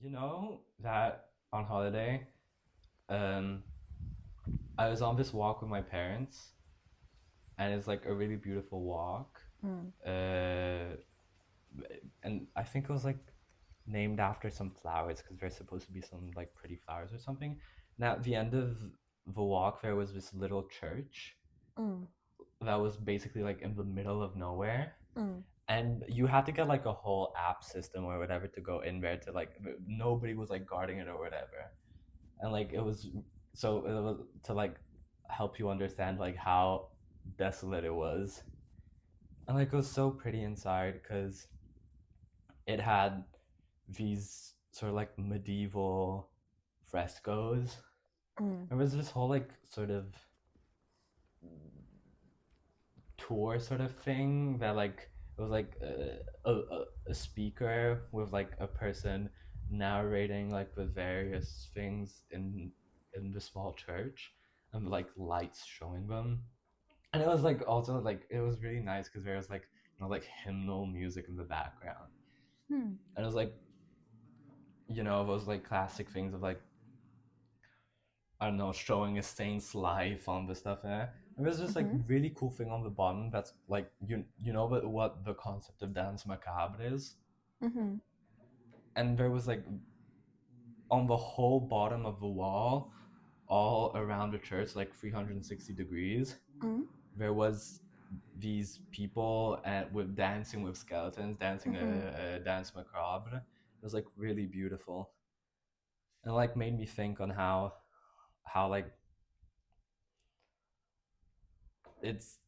You know that on holiday, um, I was on this walk with my parents, and it's like a really beautiful walk. Mm. Uh, and I think it was like named after some flowers because there's supposed to be some like pretty flowers or something. Now, at the end of the walk, there was this little church Mm. that was basically like in the middle of nowhere. Mm. And you had to get like a whole app system or whatever to go in there to like nobody was like guarding it or whatever. And like it was so it was to like help you understand like how desolate it was. And like it was so pretty inside because it had these sort of like medieval frescoes. Mm. There was this whole like sort of tour sort of thing that like it was like a speaker with like a person narrating like the various things in the small church and like lights showing them. And it was like also like it was really nice because there was like like hymnal music in the background. Mm. And it was like those like classic things of like I don't know, showing a saint's life on the stuff there. And there's this like Mm-hmm. really cool thing on the bottom that's like you know what the concept of dance macabre is. Mm-hmm. And there was like on the whole bottom of the wall, all around the church, like 360 degrees, Mm. there was these people and with dancing with skeletons, dancing Mm-hmm. a dance macabre. It was like really beautiful. And it, like made me think on how like it's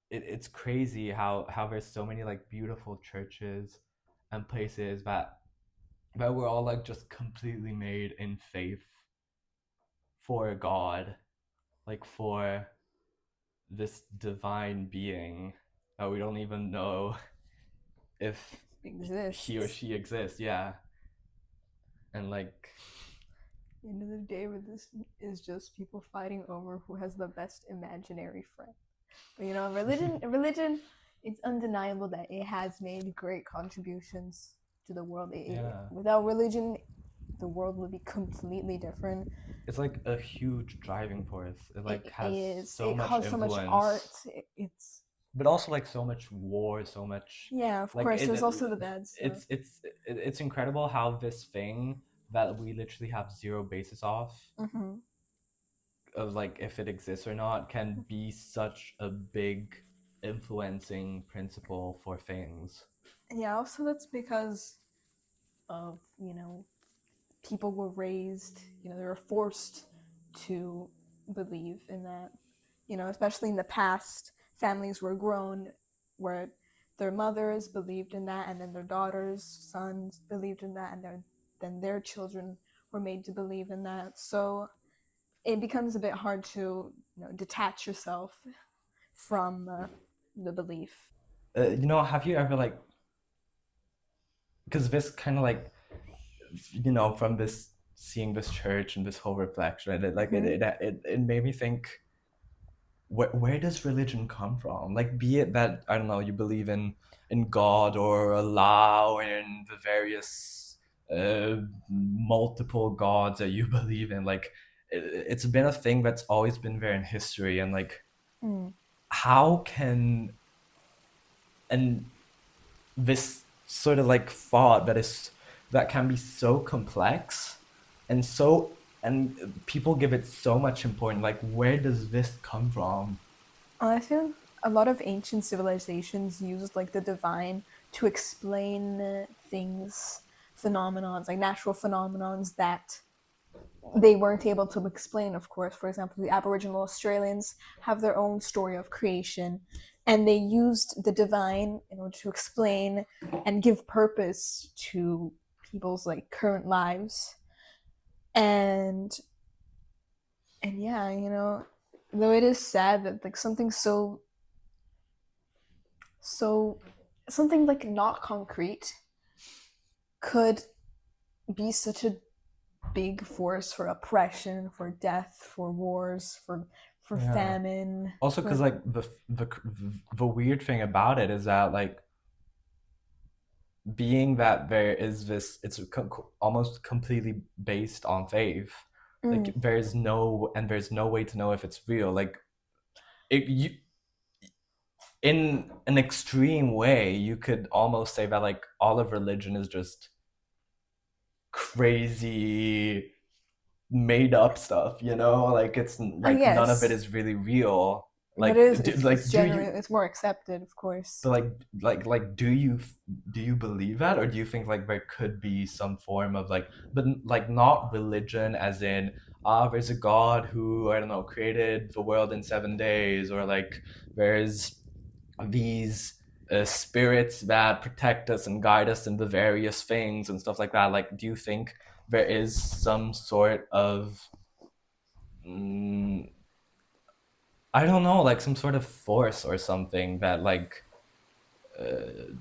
it's crazy how there's so many like beautiful churches and places that were all like just completely made in faith for God, like for this divine being that we don't even know if he or Exists. she exists. Yeah, and like End of the day, with this is just people fighting over who has the best imaginary friend. But religion, it's undeniable that it has made great contributions to the world. yeah, Without religion, the world would be completely different. it's like a huge driving force. It like It has is. so It much caused so much art. influence, It's but also like so much war, so much yeah. Of like course, there's also the bad stuff. it's incredible how this thing that we literally have zero basis off Mm-hmm. of like if it exists or not can be such a big influencing principle for things. Yeah. Also, that's because of people were raised. They were forced to believe in that. Especially in the past, families were grown where their mothers believed in that, and then their daughters, sons believed in that, and then their children were made to believe in that. So it becomes a bit hard to detach yourself from the belief. Have you ever like because this kind of like from this seeing this church and this whole reflection and Mm-hmm. it made me think where does religion come from? Like, be it that I don't know, you believe in God or Allah or in the various multiple gods that you believe in. Like, it's been a thing that's always been there in history, and like, Mm. how can and this sort of like thought that can be so complex and people give it so much importance. Like, where does this come from? I feel a lot of ancient civilizations used like the divine to explain things, phenomenons, like natural phenomenons that they weren't able to explain, of course. For example, the Aboriginal Australians have their own story of creation, and they used the divine in order to explain and give purpose to people's like current lives. And yeah, though it is sad that like so something like not concrete could be such a big force for oppression, for death, for wars, for Yeah. famine, Also, because for like the weird thing about it is that like being that there is this, it's almost completely based on faith. Like Mm. there's no way to know if it's real. Like you, in an extreme way, you could almost say that like all of religion is just crazy made up stuff, you know? Like it's like none of it Yes, is really real. but Like it's do generally you, it's more accepted, of course. but like do you believe that, or do you think like there could be some form of like, but like not religion as in there's a god who, I don't know, created the world in 7 days, or like there's these spirits that protect us and guide us in the various things and stuff like that. Like, do you think there is some sort of mm, I don't know, like some sort of force or something that like uh,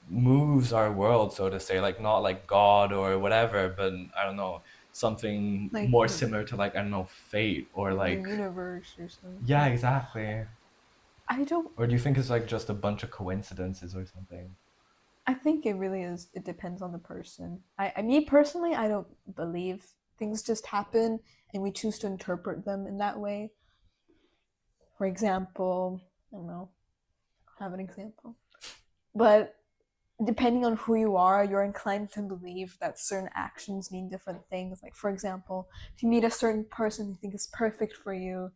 moves our world, so to say, like not like God or whatever, but I don't know, something Like more similar to like, I don't know, fate or the like, universe or yeah, something. exactly. I don't. Or do you think it's like just a bunch of coincidences or something? I think it really is. It depends on the person. Me personally, I don't believe things just happen and we choose to interpret them in that way. For example, I don't know. I have an example, but depending on who you are, you're inclined to believe that certain actions mean different things. Like, for example, if you meet a certain person you think is perfect for you,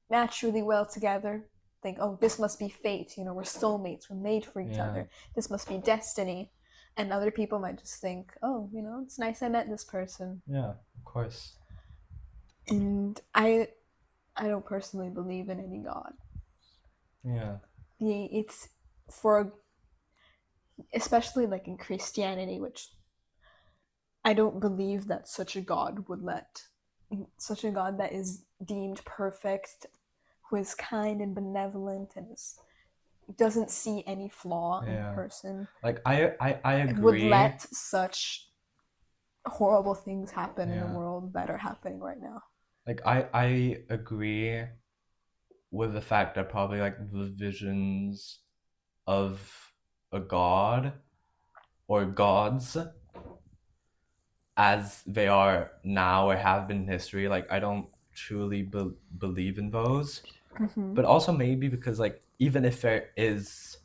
match really well together, think, oh, this must be fate. You know, we're soulmates. We're made for each Yeah, other. This must be destiny. And other people might just think, oh, you know, it's nice I met this person. yeah, of course. And I don't personally believe in any god. Yeah, It's for especially like in Christianity, which I don't believe that such a god would let such a god that is deemed perfect, who is kind and benevolent and doesn't see any flaw in a yeah. person, Like I would agree. let such horrible things happen in the Yeah. world that are happening right now. Like I agree with the fact that probably like the visions of a god or gods as they are now or have been in history, like I don't truly believe in those. Mm-hmm. But also maybe because like even if there is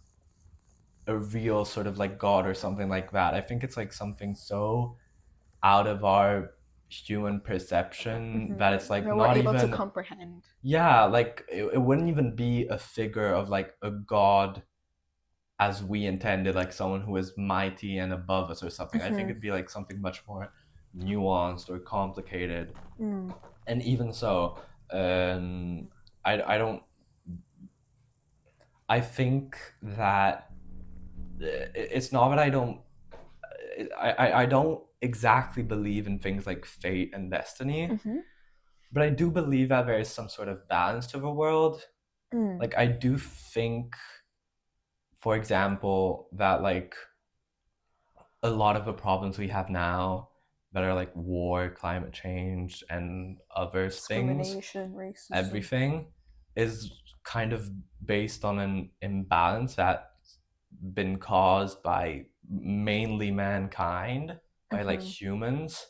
a real sort of like god or something like that, I think it's like something so out of our human perception that it's Mm-hmm. like That we're not able to even, comprehend. yeah, like it wouldn't even be a figure of like a god as we intended, like someone who is mighty and above us or something. I think Mm-hmm. it'd be like something much more nuanced or complicated. Mm. And even so, I don't, I think that it's not that I don't, I don't exactly believe in things like fate and destiny, Mm-hmm. but I do believe that there is some sort of balance to the world. Mm. Like I do think, for example, that like a lot of the problems we have now that are like war, climate change, and other things, Discrimination, racism. everything is kind of based on an imbalance that's been caused by mainly mankind, by like Mm-hmm. humans.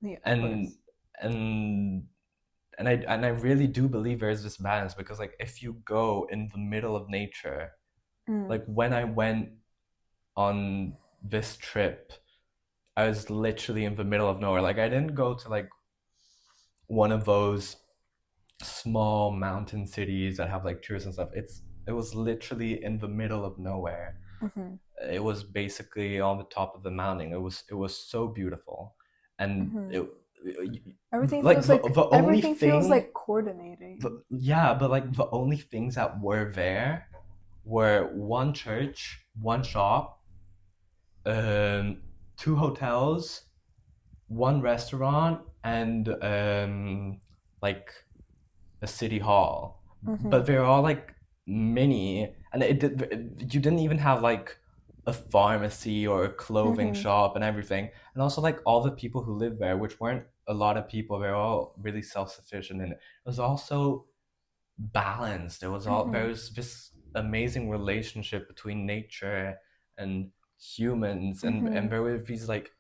Yeah, of And course. and and I really do believe there is this balance because like if you go in the middle of nature, Mm. like when I went on this trip, I was literally in the middle of nowhere. Like I didn't go to like one of those small mountain cities that have like tourists and stuff. It was literally in the middle of nowhere. Mm-hmm. It was basically on the top of the mountain. It was so beautiful, and Mm-hmm. it Everything like feels like the only everything feels thing, like coordinating. yeah, but like the only things that were there were one church, one shop, um, two hotels, one restaurant, and like a city hall. Mm-hmm. But they're all like mini, and you didn't even have like a pharmacy or a clothing Mm-hmm. shop and everything. And also like all the people who lived there, which weren't a lot of people, they're all really self-sufficient, and it was also balanced. There Mm-hmm. was this amazing relationship between nature and humans, and Mm-hmm. there were these like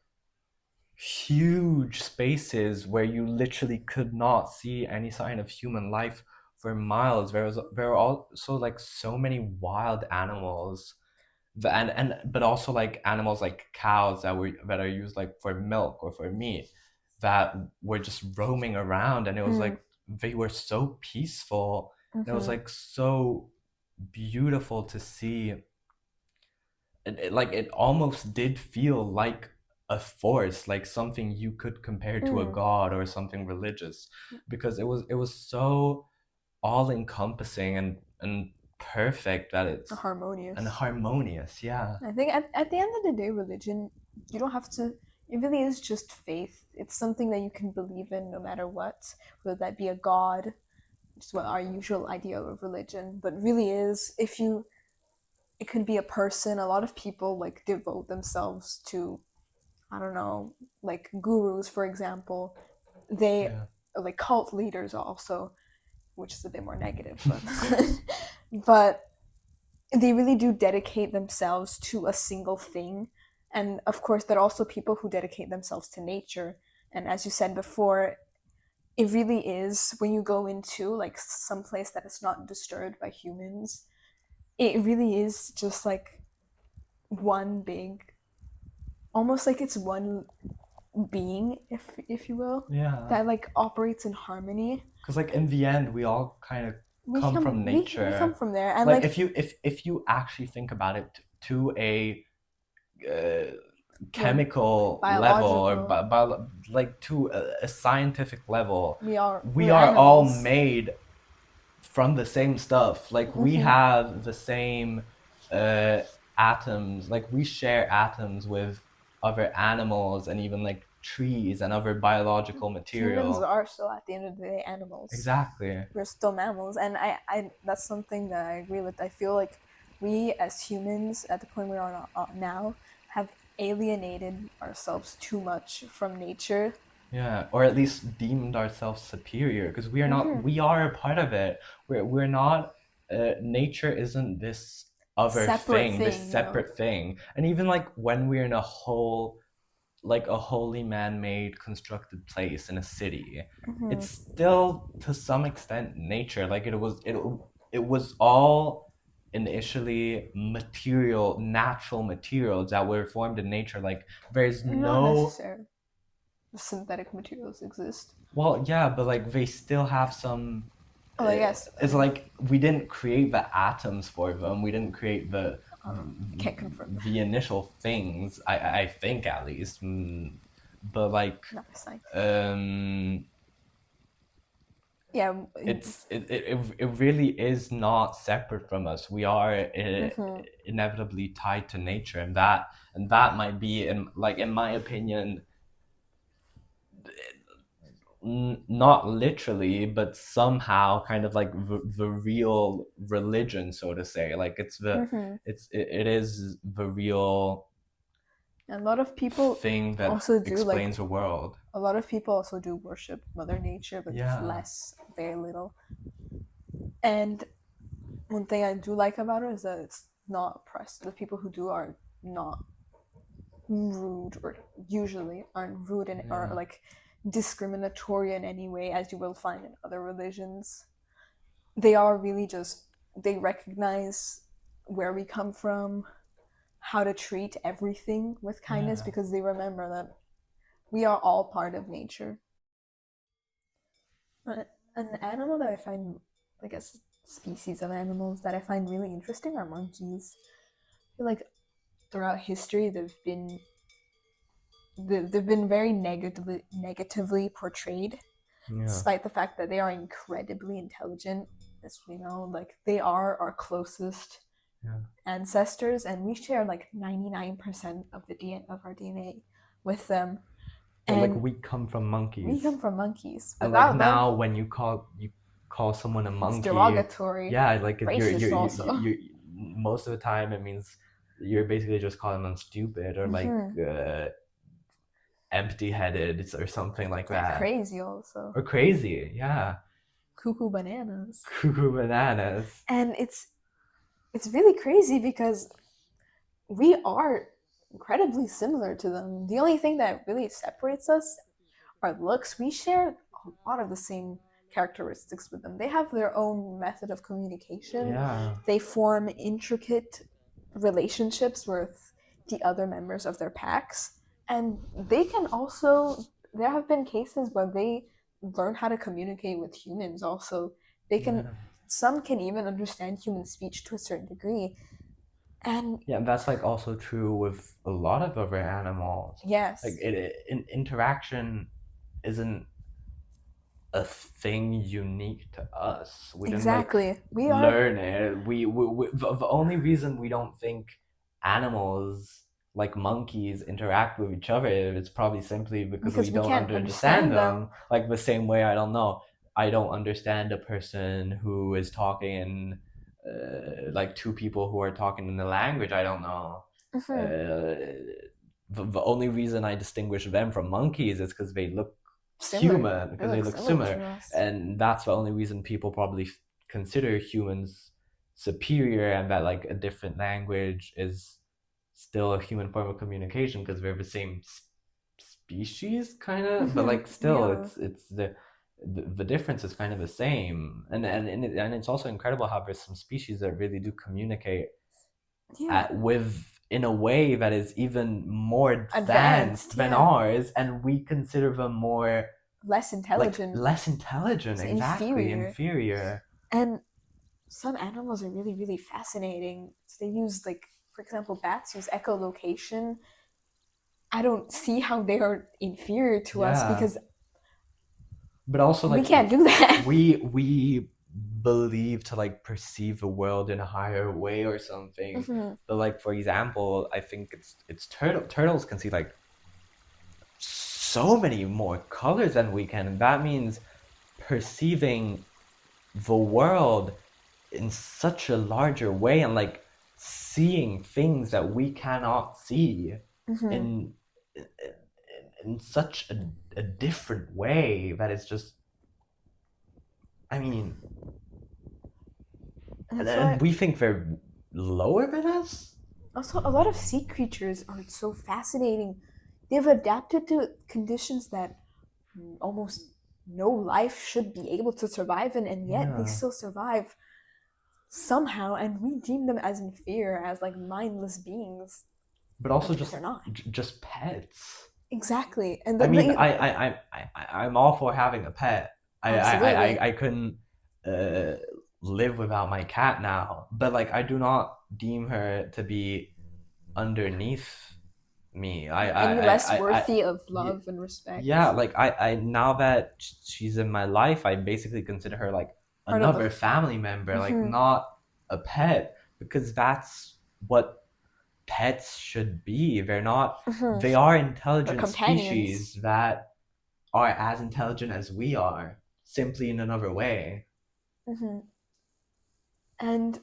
huge spaces where you literally could not see any sign of human life for miles. There were also like so many wild animals, and but also like animals like cows that are used like for milk or for meat, that were just roaming around, and it was like they were so peaceful, and it was Mm-hmm. like so beautiful to see. Like it almost did feel like a force, like something you could compare to a Mm. god or something religious, because it was so all encompassing and perfect that it's and Harmonious. harmonious. Yeah, I think at the end of the day, religion, you don't have to, it really is just faith. It's something that you can believe in no matter what, whether that be a god, which is what our usual idea of religion, but really is, if you, it could be a person. A lot of people like devote themselves to, I don't know, like gurus, for example. They, yeah. like cult leaders also, which is a bit more negative, but but they really do dedicate themselves to a single thing. And of course, there are also people who dedicate themselves to nature. And as you said before, it really is, when you go into like some place that is not disturbed by humans, it really is just like one big, almost like it's one being, if you will, Yeah, that like operates in harmony. because like in the end we all kind of We come come from we come nature. from there, and Like like, if you actually think about it to a uh, yeah, chemical level, or biological. like to a scientific level, we We're are all animals. made from the same stuff. Like we Mm-hmm. have the same uh, atoms. Like we share atoms with other animals and even like trees and other biological Humans material. are still at the end of the day animals. Exactly. We're still mammals, and I that's something that I agree with. I feel like we as humans, at the point we are now, have alienated ourselves too much from nature. Yeah, or at least deemed ourselves superior, because we are not. Mm-hmm. We are a part of it. We're not. Nature isn't this other Separate thing, this thing, you know. separate thing. And even like when we're in a whole, like a wholly man-made constructed place in a city, it's Mm-hmm. still to some extent nature. Like it was all initially material, natural materials that were formed in nature. Like there's Not no. necessarily. Synthetic materials exist. Well, yeah, but like they still have some. Oh, I guess. I It's mean, like we didn't create the atoms for them. We didn't create I can't confirm that. the initial things. I think at least. But like, Not a scientist. um, Yeah. it really is not separate from us. We are Mm-hmm. inevitably tied to nature, and that might be, in my opinion, not literally, but somehow kind of like the real religion, so to say. Like Mm-hmm. it is the real And a lot of people thing that also do like, explains the world. a lot of people also do worship Mother Nature, but it's Yeah, less, very little. And one thing I do like about it is that it's not oppressed. The people who do are not rude, or usually aren't rude and are yeah, like discriminatory in any way, as you will find in other religions. They are really just, they recognize where we come from, how to treat everything with kindness, yeah, because they remember that we are all part of nature. An animal that I find, I guess, species of animals that I find really interesting are monkeys. I feel like throughout history they've been very negatively portrayed, yeah, despite the fact that they are incredibly intelligent. As we know, like they are our closest yeah. ancestors, and we share like 99% of the DNA of our DNA with them. But like And we come from we monkeys, come from monkeys. and like Without them, now when you call someone a it's monkey, derogatory, yeah, like racist also. you're most of the time it means you're basically just calling them stupid, or like Mm-hmm. empty-headed or something like Yeah, that, crazy also. or crazy. Yeah, Cuckoo bananas. cuckoo bananas. And it's really crazy because we are incredibly similar to them. The only thing that really separates us are looks. We share a lot of the same characteristics with them. They have their own method of communication. Yeah. They form intricate relationships with the other members of their packs. And they can also, there have been cases where they learn how to communicate with humans also. They can, Yeah. some can even understand human speech to a certain degree. And Yeah, and that's like also true with a lot of other animals. Like yes, interaction isn't a thing unique to us. We didn't like exactly. We are, learn it. The only reason we don't think animals like monkeys interact with each other is probably simply because we because we don't can't understand understand them. them. Like the same way, I don't know. I don't understand a person who is talking in like two people who are talking in a language I don't know. Mm-hmm. Uh, the only reason I distinguish them from monkeys is because they look Similar. human, They because they look look similar similar, to us. and that's the only reason people probably consider humans superior, and that like a different language is still a human form of communication because we're the same species kind of, but Mm-hmm. like still Yeah. it's the difference is kind of the same, and it's also incredible how there's some species that really do communicate Yeah. with in a way that is even more advanced Advanced. than Yeah. ours, and we consider them more Less like intelligent. less intelligent, It's exactly, inferior. inferior. And some animals are really, really fascinating. So they use, like, for example, bats use echolocation. I don't see how they are inferior to us Yeah, because but also we like can't do that. we believe to like perceive the world in a higher way or something. Mm-hmm. But like for example, I think it's turtles can see like so many more colors than we can, and that means perceiving the world in such a larger way, and like seeing things that we cannot see Mm-hmm. in in such a different way that is just, I mean, And and, that's why and we think they're lower than us. also a lot of sea creatures are so fascinating. They've adapted to conditions that almost no life should be able to survive in, and yet they Yeah, still survive somehow, and we deem them as inferior, as like mindless beings, but also which just they're not. just pets. Exactly, and I mean, the I'm all for having a pet. absolutely, I couldn't uh, live without my cat now, but like I do not deem her to be underneath me. any less I worthy of y- love and yeah, respect. like I now that she's in my life, I basically consider her like Part of the. another family member, like Mm-hmm, not a pet, because that's what pets should be. They're not, mm-hmm. they are They're intelligent companions. species that are as intelligent as we are, simply in another way. Mm-hmm. And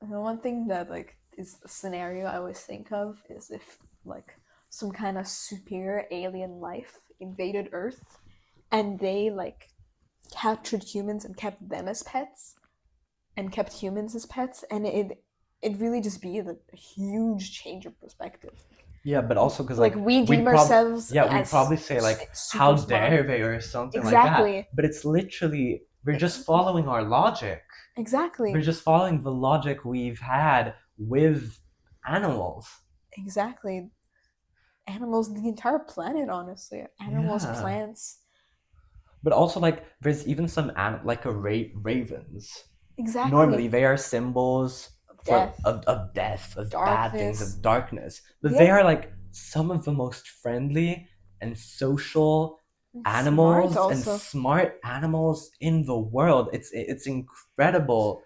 the one thing that like is a scenario I always think of is if like some kind of superior alien life invaded Earth and they like captured humans and kept them as pets and kept humans as pets, and it really just be a huge change of perspective. Yeah, but also because Like like we deem we'd probably, ourselves yeah, we'd as probably say like how super smart. dare they or something like that, Exactly. but it's literally we're just following our logic. We're Exactly. just following the logic we've had with animals. Exactly. Animals, the entire planet, honestly. Animals, Yeah, plants. but also like there's even some like a ravens. Normally Exactly. they are symbols for Death, of death, of bad things, darkness. of darkness, but they Yeah. are like some of the most friendly and social And smart animals and also. smart animals in the world. It's incredible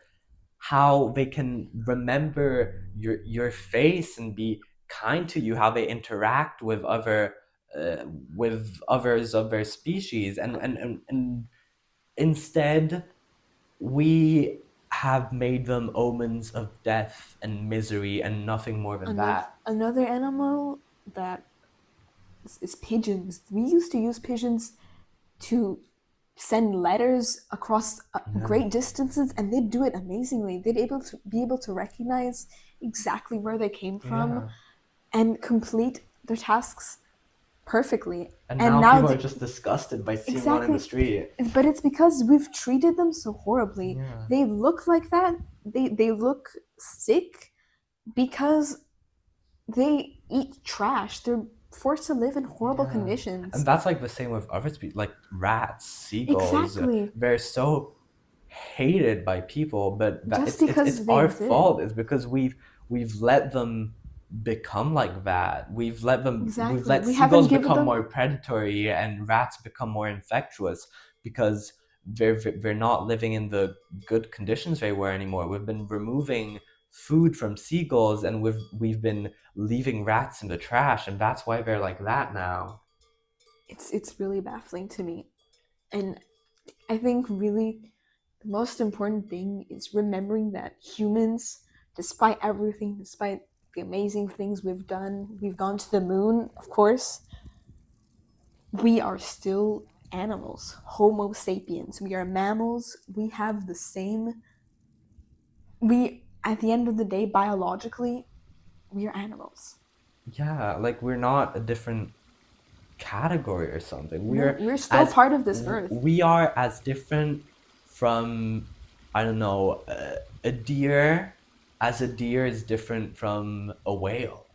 how they can remember your face and be kind to you, how they interact uh, with others of their species, and instead we have made them omens of death and misery and nothing more than Another that. another animal that is pigeons. We used to use pigeons to send letters across Yeah, great distances, and they'd do it amazingly. They'd able to be able to recognize exactly where they came from Yeah. and complete their tasks perfectly. And And now now, people are just disgusted by seeing one in the exactly, street. but it's because we've treated them so horribly. Yeah. They look like that. They look sick because they eat trash. They're forced to live in horrible Yeah. And conditions. that's like the same with other species, like rats, seagulls. Exactly. They're so hated by people, but that Just it's because they our exist. fault. It's because we've let them become like that. We've Exactly. let We haven't seagulls given become them. more predatory and rats become more infectious because they're not living in the good conditions they were anymore. We've been removing food from seagulls and we've been leaving rats in the trash, and that's why they're like that now. It's really baffling to me, and I think really the most important thing is remembering that humans, despite everything, despite the amazing things we've done, we've gone to the moon, of course, we are still animals. Homo sapiens. We are mammals. We have the same. We, at the end of the day, biologically, we are animals. Yeah, like we're not a different category or something. No, we're still part of this earth. We are as different from, I don't know, a deer as a deer is different from a whale.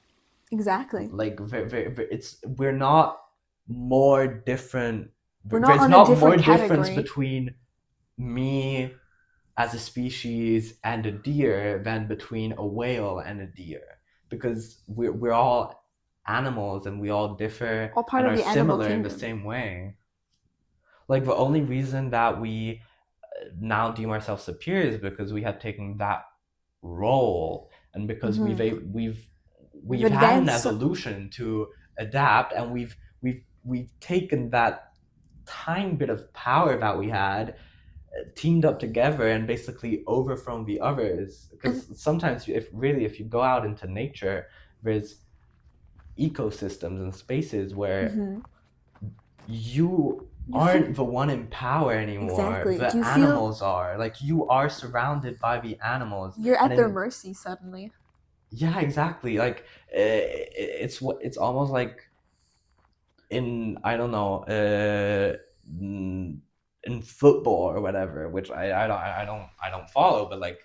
Exactly. Like it's we're not more different. We're not There's on a not more different difference category. between me as a species and a deer than between a whale and a deer, because we're all animals and we all differ All part and of are the animal similar in the kingdom. same way. Like the only reason that we now deem ourselves superior is because we have taken that role, and because Mm-hmm. We've we've had an advanced. evolution to adapt, and we've taken that tiny bit of power that we had, teamed up together and basically overthrown the others. And, Because sometimes, if you go out into nature, there's ecosystems and spaces where mm-hmm. you You feel aren't the one in power anymore. exactly. Do The you feel animals are. Like you are surrounded by the animals, you're and at their then mercy suddenly? yeah, exactly. Like it's almost like in, I don't know, in football or whatever, which I don't follow, but like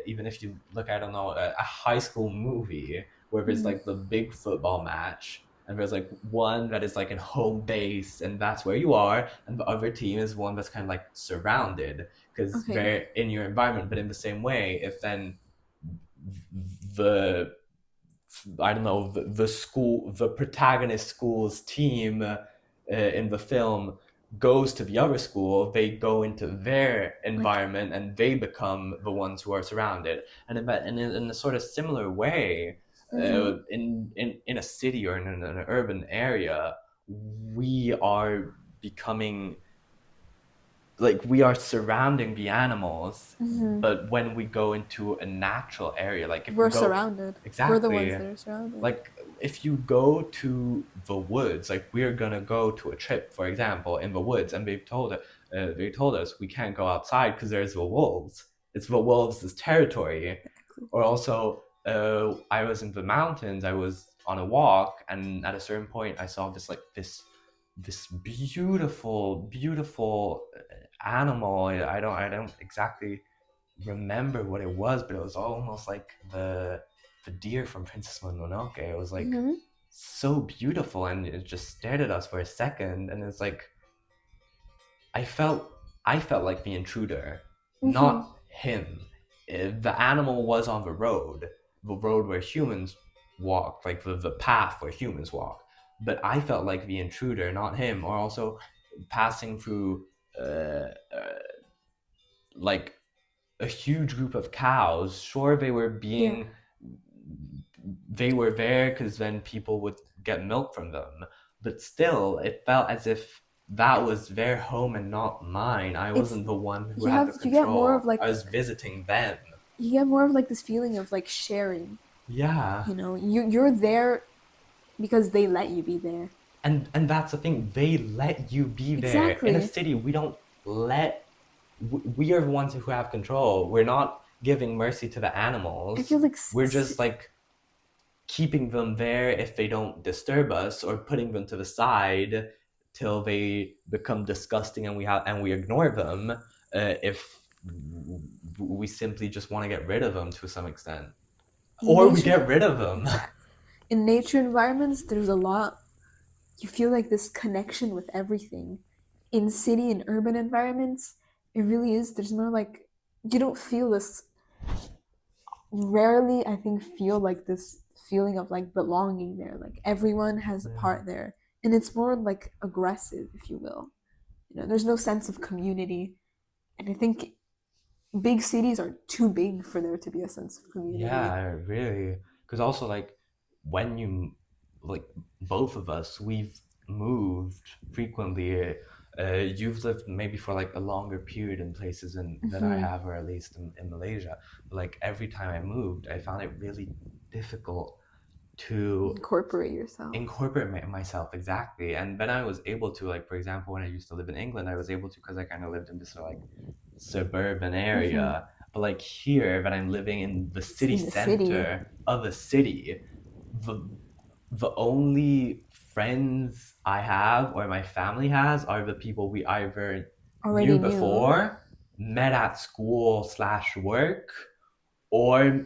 even if you look, I don't know, a high school movie where there's Mm-hmm. like the big football match, and there's like one that is like in home base and that's where you are, and the other team is one that's kind of like surrounded because Okay. they're in your environment. But in the same way, if then the, I don't know, the protagonist school's team in the film goes to the other school, they go into their Like. environment and they become the ones who are surrounded. And in a sort of similar way, Mm-hmm. in a city or in an urban area, we are becoming, like we are surrounding the animals, Mm-hmm. but when we go into a natural area, like if we We're go, surrounded. We're the ones exactly, that are surrounded. like if you go to the woods, like we're gonna go to a trip, for example, in the woods, and they told us we can't go outside because there's the wolves. It's the wolves' territory. Exactly. Or also, I was in the mountains. I was on a walk, and at a certain point, I saw this beautiful animal. I don't exactly remember what it was, but it was almost like the deer from Princess Mononoke. It was like Mm-hmm. so beautiful, and it just stared at us for a second, and it's like I felt I felt like the intruder, Mm-hmm. not him. The animal was on the road where humans walk, like the path where humans walk. But I felt like the intruder, not him. Or also passing through like a huge group of cows. Sure, Yeah. they were there because then people would get milk from them. But still, it felt as if that was their home and not mine. I It's wasn't the one who you had the have you get more of control. I like was visiting them. you get more of like this feeling of like sharing. Yeah. You're there because they let you be there. And that's the thing. They let you be there. In a Exactly. city, we don't let we are the ones who have control. We're not. giving mercy to the I animals. feel like We're just like keeping them there if they don't disturb us, or putting them to the side till they become disgusting and we ignore them, if we simply just want to get rid of them to some extent, in or we nature, get rid of them. exactly. In nature environments, there's a lot. You feel like this connection with everything. In city and urban environments, it really is. There's more like you don't feel this. Rarely, I think, feel like this feeling of like belonging there. Like everyone has a Yeah. part there, and it's more like aggressive, if you will. There's no sense of community, and I think big cities are too big for there to be a sense of community. Yeah, really. Because also, like, when you, like, both of us, we've moved frequently. You've lived maybe for like a longer period in places than I Mm-hmm. have, or at least in Malaysia. But, like, every time I moved, I found it really difficult to Incorporate yourself. incorporate myself exactly. And then I was able to, like, for example, when I used to live in England, I was able to, because I kind of lived in this like suburban Mm-hmm. area. But like here, when I'm living in the city In the city, center of a city, the the only friends I have or my family has are the people we either knew already knew. before, met at school slash work, or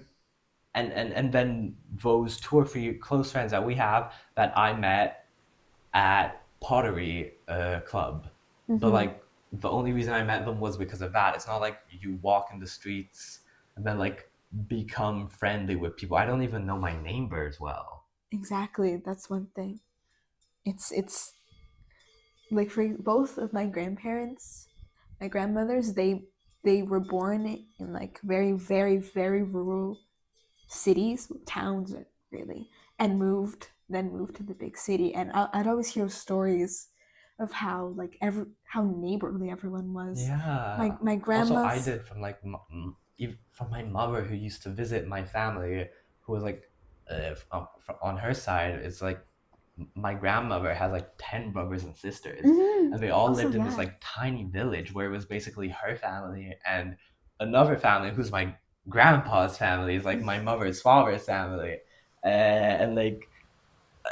and then those two or three close friends that we have that I met at pottery club. But Mm-hmm. like the only reason I met them was because of that. It's not like you walk in the streets and then like become friendly with people. I don't even know my neighbors well. Exactly. That's one thing. It's like for both of my grandparents, my grandmothers, they were born in like very very rural cities, towns really, and moved to the big city. And I'd always hear stories of how like how neighborly everyone was. Yeah. My Also, I grandma's. did from like from my mother who used to visit my family, who was like, on her side, it's like my grandmother has like 10 brothers and sisters, and they all Also, lived in this yeah. like tiny village where it was basically her family and another family who's my grandpa's family, is like my mother's father's family. And like,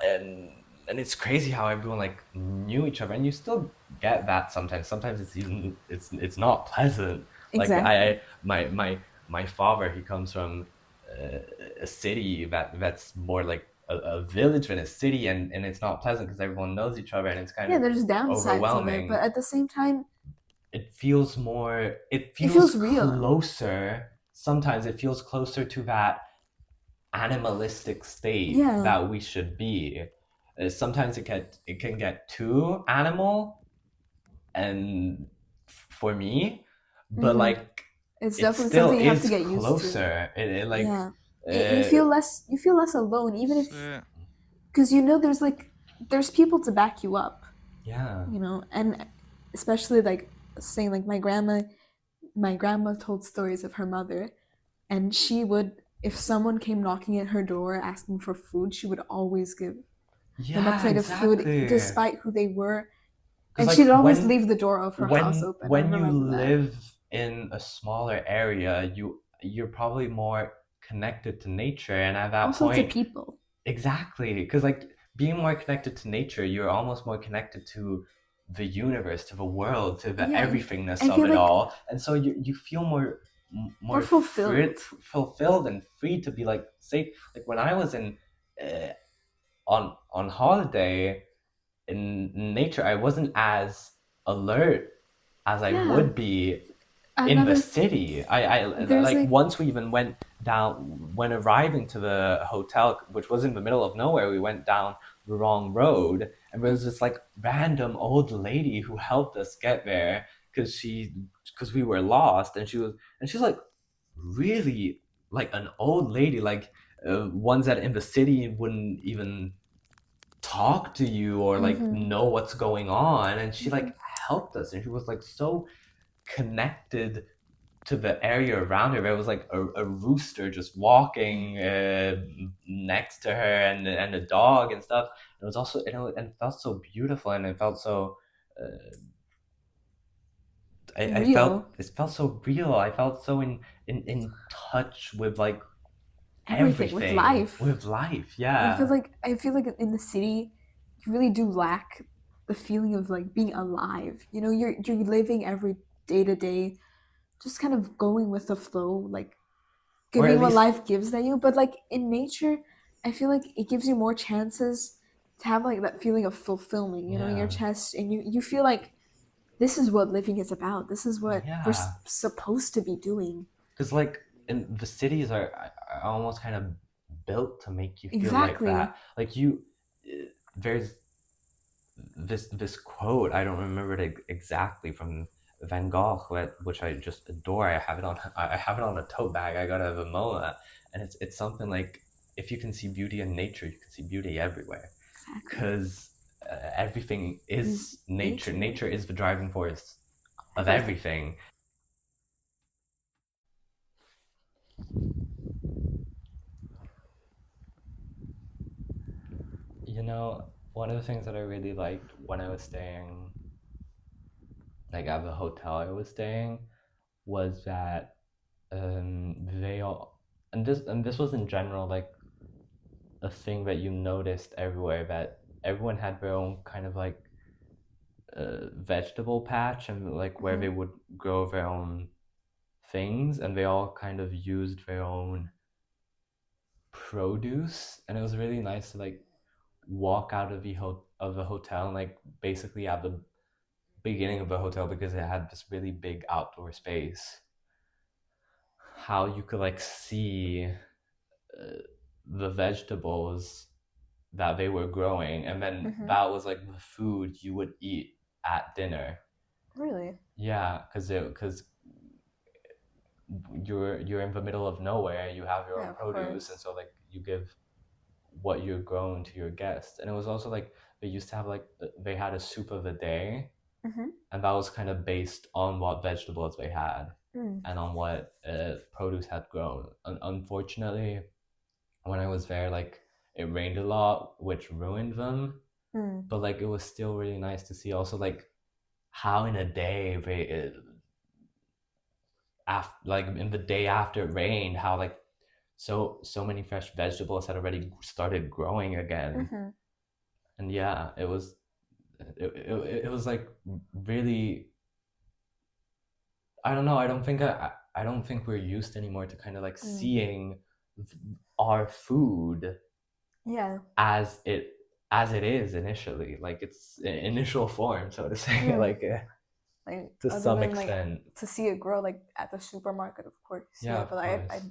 and it's crazy how everyone like knew each other, and you still get that sometimes it's not pleasant. Like Exactly. my father, he comes from uh, a city that's more like a village than a city, and it's not pleasant because everyone knows each other and it's kind Yeah, of there's downsides of it, but overwhelming. at the same time, It it feels feels real. closer. Sometimes it feels closer to that animalistic state Yeah. that we should be. Sometimes it can get too animal, and for me, but Mm-hmm. like It's it definitely still something you have to is get used to. closer. It like Yeah. uh, You feel less alone, even if So, because there's people to back you up, yeah, and especially like saying like my grandma told stories of her mother, and she would, if someone came knocking at her door asking for food, she would always give them a yeah, plate of food exactly. despite who they were, Because and like she'd always leave the door of her house open. I when you remember that. live in a smaller area, you're probably more connected to nature, and at that Also to point, people. exactly, because like being more connected to nature, you're almost more connected to the universe, to the world, to the Yeah, everythingness I of feel it like all, and so you feel more more fulfilled. fulfilled and free to be like safe. Like when I was in uh, on holiday in nature, I wasn't as alert as I Yeah. would be in the Another city. I there's like like once we even went down when arriving to the hotel, which was in the middle of nowhere. We went down the wrong road, and there was this like random old lady who helped us get there because we were lost, and she's like really like an old lady, like ones that in the city wouldn't even talk to you or like mm-hmm, know what's going on, and she mm-hmm, like helped us, and she was like so connected to the area around her. There was like a rooster just walking next to her, and a dog and stuff. It was also, and it felt so beautiful, and it felt so uh, I felt real. it felt so real. I felt so in touch with like Everything with everything life. with life. I feel Yeah. like I feel like in the city, you really do lack the feeling of like being alive. You know, you're living every day to day, just kind of going with the flow, like Or at giving what least life gives at you. But like in nature, I feel like it gives you more chances to have like that feeling of fulfillment, you know, in your yeah. chest, and you feel like this is what living is about. This is what we're Yeah. supposed to be doing. Because like in the cities are almost kind of built to make you feel like Exactly. that. Like there's this quote, I don't remember it exactly, from Van Gogh, which I just adore. I have it on a tote bag I got out of a MoMA, and it's something like, if you can see beauty in nature, you can see beauty everywhere, Exactly. because everything Is is nature. nature. Nature is the driving force of Everything. everything. You know, one of the things that I really liked when I was staying, like at the hotel I was staying, was that they all, and this was in general like a thing that you noticed everywhere, that everyone had their own kind of like vegetable patch, and like where Mm-hmm. they would grow their own things, and they all kind of used their own produce, and it was really nice to like walk out of the hotel, and like basically at the beginning of the hotel, because it had this really big outdoor space, how you could like see the vegetables that they were growing, and then Mm-hmm. that was like the food you would eat at dinner. Really? Yeah, because you're in the middle of nowhere, you have your Yeah, own of produce, and course. so like you give what you're growing to your guests. And it was also like they used to have like they had a soup of the day, Mm-hmm. and that was kind of based on what vegetables they had Mm. and on what produce had grown. Unfortunately, when I was there, like it rained a lot, which ruined them. Mm. But like it was still really nice to see also like how in a day they after, like in the day after it rained, how like so many fresh vegetables had already started growing again. Mm-hmm. And yeah, it was like really, I don't know, I don't think we're used anymore to kind of like Mm. seeing our food Yeah. as it is initially, like its initial form, so to say, Mm. like Like to other some than like extent. to see it grow like at the supermarket, of course. Yeah, Yeah, of but course.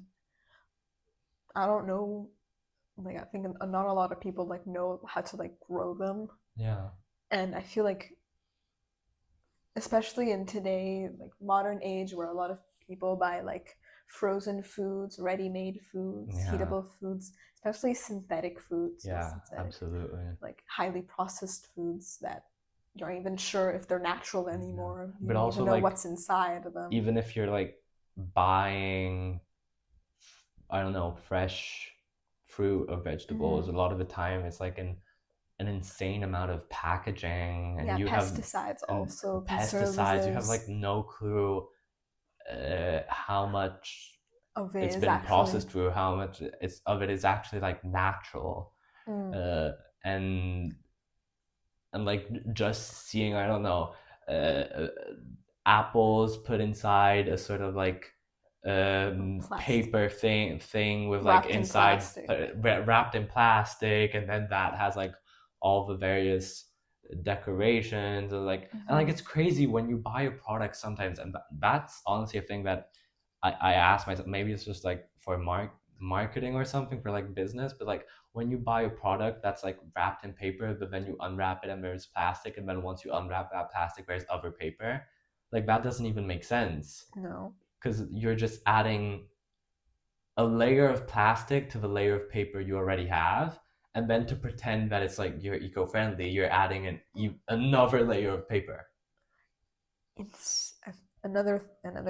I don't know. Like I think not a lot of people like know how to like grow them, Yeah, and I feel like especially in today like modern age where a lot of people buy like frozen foods, ready-made foods, yeah, heatable foods, especially synthetic foods, yeah, synthetic absolutely. like highly processed foods that you aren't even sure if they're natural Yeah, anymore. You but don't even also know like what's inside of them. even if you're like buying, I don't know, fresh fruit or vegetables, Mm-hmm. a lot of the time it's like an insane amount of packaging, and Yeah, you have pesticides and also, pesticides. You have conservatives like no clue how much of it it's is been actually. processed through, how much it's of it is actually like natural, Mm. uh, and like just seeing, I don't know, uh, apples put inside a sort of like Plastic. paper thing with like Wrapped in inside plastic. wrapped in plastic, and then that has like all the various decorations, and like Mm-hmm. it's crazy when you buy a product sometimes, and that's honestly a thing that I ask myself, maybe it's just like for marketing or something, for like business, but like when you buy a product that's like wrapped in paper, but then you unwrap it and there's plastic, and then once you unwrap that plastic, there's other paper, like that doesn't even make sense, No. because you're just adding a layer of plastic to the layer of paper you already have, and then to pretend that it's like you're eco-friendly, you're adding another layer of paper. It's another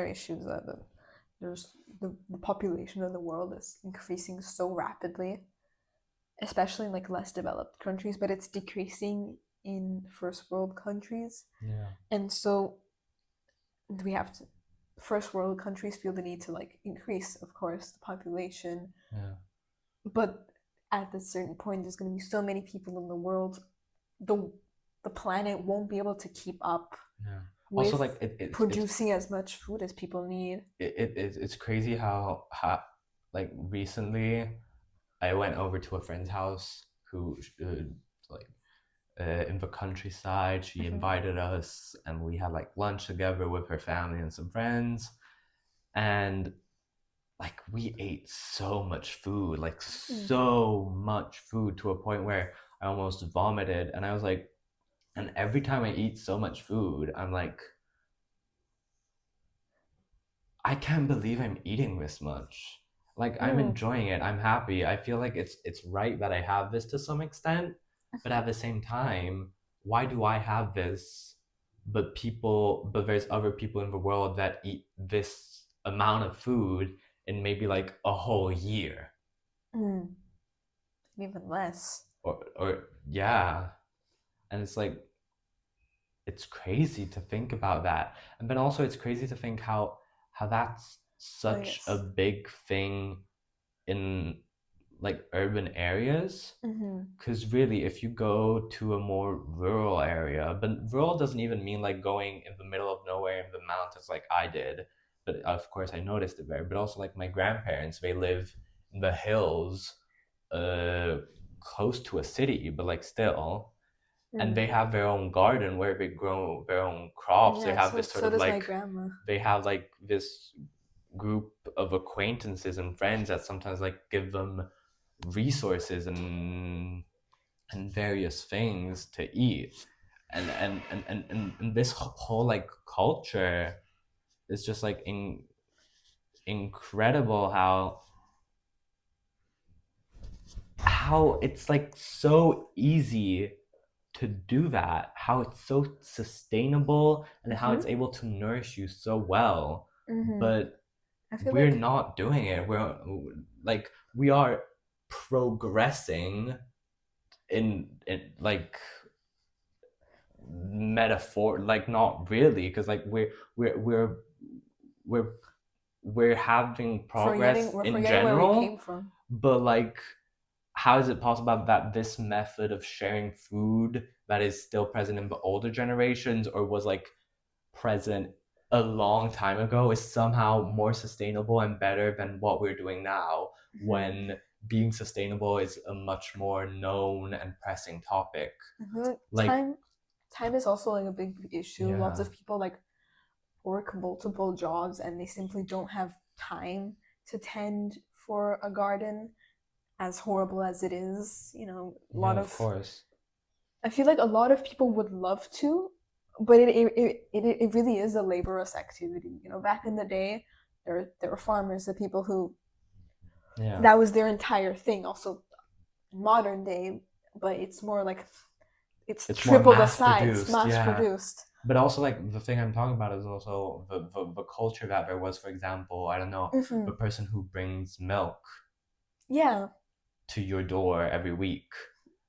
issue that there's the population of the world is increasing so rapidly, especially in like less developed countries, but it's decreasing in first world countries. Yeah. And so we have to, first world countries feel the need to like increase, of course, the population, Yeah. but at a certain point, there's going to be so many people in the world, the the planet won't be able to keep up Yeah. Also, with like it's producing as much food as people need. it's crazy how like recently I went over to a friend's house who like in the countryside. She Mm-hmm. invited us, and we had like lunch together with her family and some friends. And like we ate so much food, like Mm. so much food to a point where I almost vomited. And I was like, and every time I eat so much food, I'm like, I can't believe I'm eating this much. Like I'm Mm. enjoying it. I'm happy. I feel like it's right that I have this to some extent, but at the same time, why do I have this but there's other people in the world that eat this amount of food in maybe like a whole year. Mm. Even less. Or yeah. And it's like it's crazy to think about that. And then also it's crazy to think how that's Oh such a yes. big thing in like urban areas. Mm-hmm. Because really, if you go to a more rural area, but rural doesn't even mean like going in the middle of nowhere in the mountains like I did. But of course, I noticed it there. But also, like my grandparents, they live in the hills, uh, close to a city, but like still, and Mm. they have their own garden where they grow their own crops. They Yeah. have So this sort so of does my like grandma. they have like this group of acquaintances and friends that sometimes like give them resources and various things to eat. And this whole like culture is just like incredible how it's like so easy to do that, how it's so sustainable and how Mm-hmm. it's able to nourish you so well. Mm-hmm. But I feel we're like not doing it. We're like we are progressing in like metaphor, like not really, because like we're we're we're we're having progress we're in forgetting where we came general, from. but like how is it possible that this method of sharing food that is still present in the older generations or was like present a long time ago is somehow more sustainable and better than what we're doing now, Mm-hmm. when being sustainable is a much more known and pressing topic. I feel like Like, time is also like a big issue. Lots yeah, of people like work multiple jobs and they simply don't have time to tend for a garden, as horrible as it is. A yeah, lot of of, course. I feel like a lot of people would love to, but it really is a laborious activity. Back in the day, there were farmers, the people who, Yeah, that was their entire thing. Also, modern day, but it's more like it's it's more triple the mass size, produced. mass Yeah, produced. but also like the thing I'm talking about is also the culture that there was. For example, I don't know, Mm-hmm. the person who brings milk Yeah, to your door every week,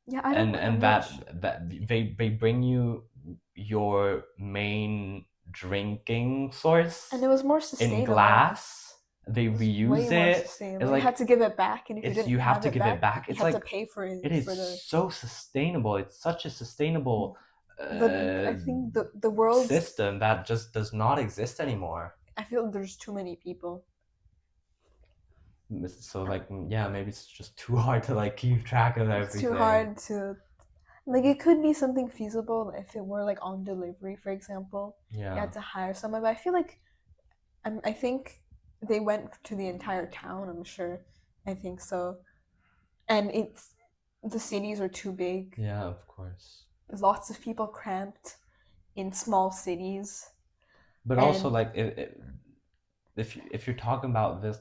yeah. I don't. and I'm not. that they bring you your main drinking And source it was more in sustainable. glass. They It was way reuse more it. It's sustainable. You had like to give it back, and if you it's didn't you have have to it give it back, back. you It's had to like pay for it it is for the. so sustainable. It's such a sustainable But I uh, think the world's. system that just does not exist anymore. I feel there's too many people. So like yeah, maybe it's just too hard to like keep track of It's too everything. hard to, like, it could be something feasible if it were like on delivery, for example. You Yeah, had to hire someone, but I feel like I think they went to the entire town. I'm sure. I think so. And it's the cities are too big. yeah, of course. There's lots of people cramped in small cities, But also and like if you're talking about this,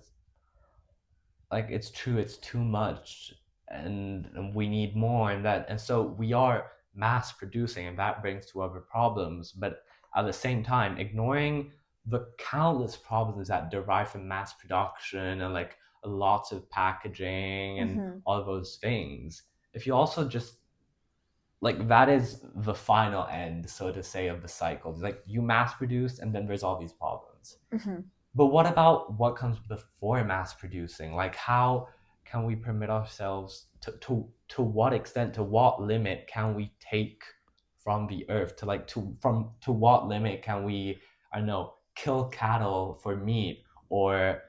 like it's true, it's too much, and we need more, and so we are mass producing, and that brings to other problems. But at the same time, ignoring the countless problems that derive from mass production and like lots of packaging and mm-hmm. all of those things, if you also just like that is the final end, so to say, of the cycle. It's like you mass produce and then there's all these problems. Hmm. But what about what comes before mass producing? Like how can we permit ourselves to what extent, to what limit can we take from the earth, to like to what limit can we, I don't know, kill cattle for meat, or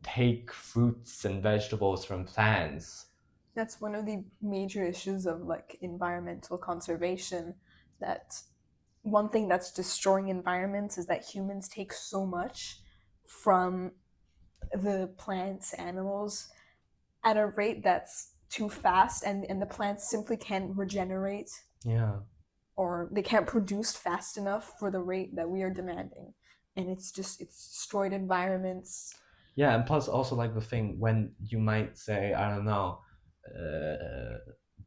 take fruits and vegetables from plants. That's one of the major issues of like environmental conservation. That one thing that's destroying environments is that humans take so much from the plants, animals, at a rate that's too fast, and the plants simply can't regenerate, Yeah. or they can't produce fast enough for the rate that we are demanding. And it's destroyed environments. Yeah, and plus also like the thing when you might say, I don't know, uh,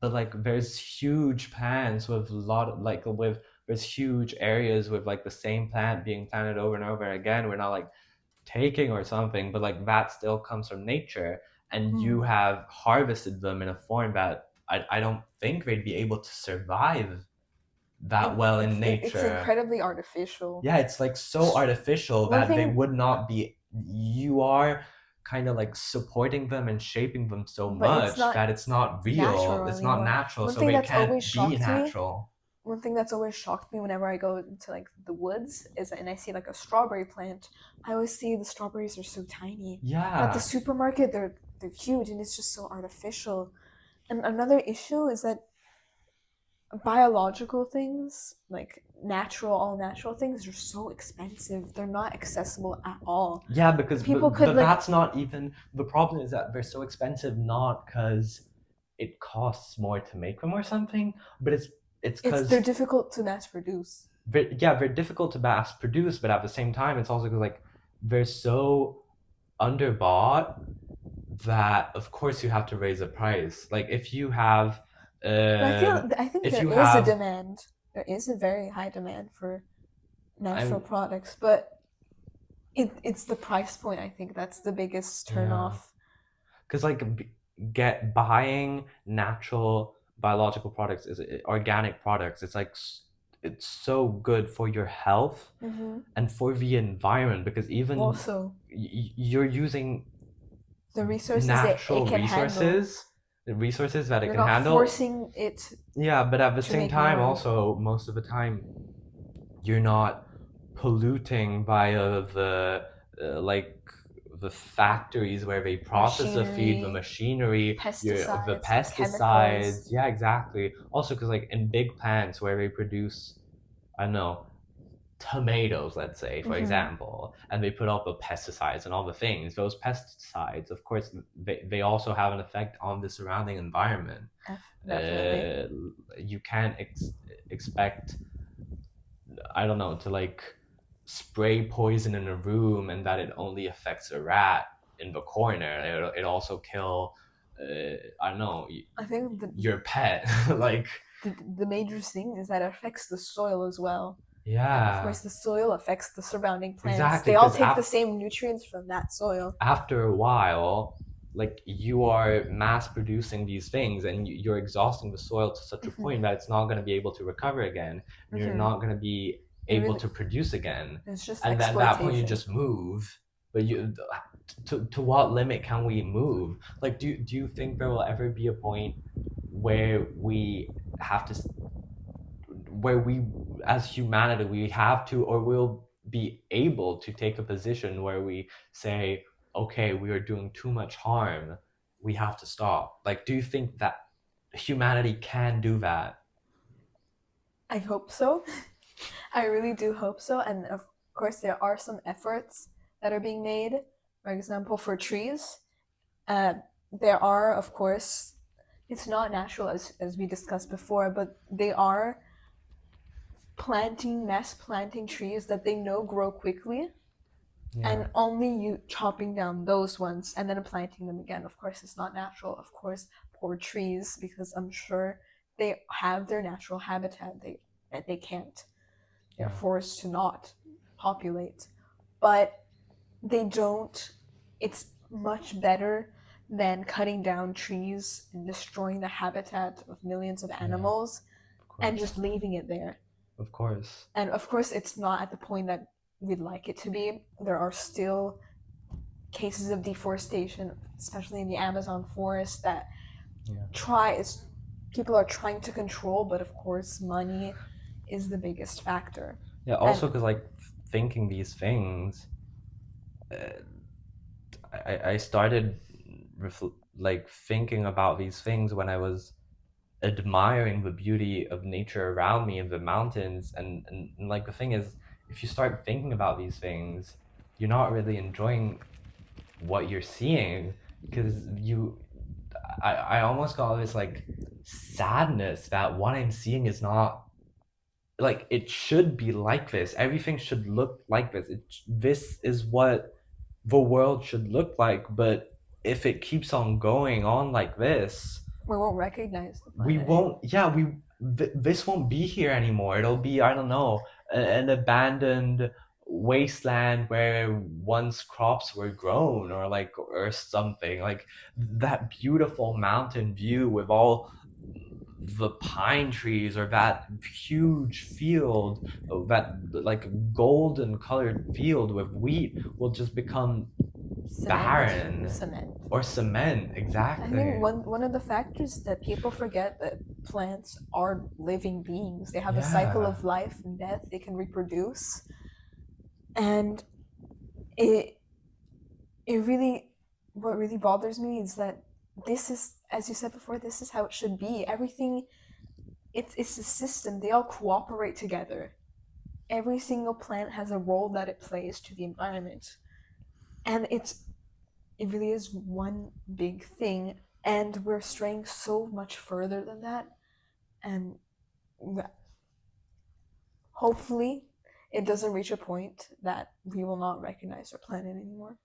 but like there's huge plants with a lot of, like with there's huge areas with like the same plant being planted over and over again. We're not like taking or something, but like that still comes from nature, and Mm. you have harvested them in a form that I don't think they'd be able to survive that well in It's nature. incredibly artificial. Yeah, it's like so artificial One that they thing, would not be, you are kind of like supporting them and shaping them so but it's much not that it's not real, natural it's not anymore. natural, One so thing they that's can't always be shocked me natural. One thing that's always shocked me whenever I go into like the woods is and I see like a strawberry plant, I always see the strawberries are so tiny. But at the Yeah. supermarket they're huge, and it's just so artificial. And another issue is that biological things, like natural, all natural things, are so expensive. They're not accessible at all. Yeah, because People could but like that's not even the problem, is that they're so expensive not because it costs more to make them or something, but it's they're because difficult to mass produce. yeah, they're difficult to mass produce, but at the same time it's also because like they're so underbought that of course you have to raise the price. Like But um I think if there you is a have demand. There is a very high demand for natural I'm products, but it's the price point. I think that's the biggest yeah, turnoff. because like get buying natural biological products is organic products, it's like it's so good for your health Mm-hmm. and for the environment, because even Also, you're using the resources it natural can handle. resources, the resources that it You're can not handle. forcing it Yeah, but at the to same make time more also most of the time you're not polluting via like the factories where they process the feed, the machinery, machinery, the pesticides, pesticides. chemicals. Yeah, exactly. Also, because like in big plants where they produce, I don't know, tomatoes, let's say, for Mm-hmm. example, and they put all the pesticides and all the things. Those pesticides, of course, they also have an effect on the surrounding environment. Definitely. Uh, you can't expect, I don't know, to like spray poison in a room and that it only affects a rat in the corner. It also kill, I don't know, I think your pet. Like, the major thing is that it affects the soil as well. And of yeah, course, the soil affects the surrounding plants. exactly. They all Because take the same nutrients from that soil. after a while, like you are mass producing these things and you're exhausting the soil to such a Mm-hmm. point that it's not going to be able to recover again, and you're Mm-hmm. not going to be It able really, to produce again. it's just And then at that point you exploitation. just move. But you, to what limit can we move? Like, do you think there will ever be a point where we have to, where we as humanity we have to, or will be able to take a position where we say, okay, we are doing too much harm, we have to stop? Like, do you think that humanity can do that? I hope so. I really do hope so. And of course, there are some efforts that are being made. For example, for trees, uh, there are, of course, it's not natural as we discussed before, but they are mass planting trees that they know grow quickly, Yeah. and only you chopping down those ones and then planting them again. Of course, it's not natural. Of course, poor trees, because I'm sure they have their natural habitat. They can't. They're Yeah. forced to not populate, but they don't. It's much better than cutting down trees and destroying the habitat of millions of Yeah, animals of and just course. leaving it there. Of course. And of course, it's not at the point that we'd like it to be. There are still cases of deforestation, especially in the Amazon forest, that Yeah. try is people are trying to control, but of course, money is the biggest factor. Yeah, And also because like thinking these things, uh, I started like thinking about these things when I was admiring the beauty of nature around me and the mountains, and like the thing is, if you start thinking about these things, you're not really enjoying what you're seeing, because I almost got this like sadness that what I'm seeing is not like it should be like this. Everything should look like this. This is what the world should look like. But if it keeps on going on like this, we won't recognize the we planet won't. anymore. Yeah, this won't be here anymore. It'll be, I don't know, an abandoned wasteland where once crops were grown, or like or something like that beautiful mountain view with all the pine trees, or that huge field, that like golden colored field with wheat, will just become Cement, barren. cement. Or cement, I think exactly. one of the factors that people forget that plants are living beings. They have a cycle Yeah. of life and death. They can reproduce, and it it really what really bothers me is that this is, as you said before, this is how it should be. Everything, it's a system. They all cooperate together. Every single plant has a role that it plays to the environment, and it really is one big thing. And we're straying so much further than that. And hopefully, it doesn't reach a point that we will not recognize our planet anymore.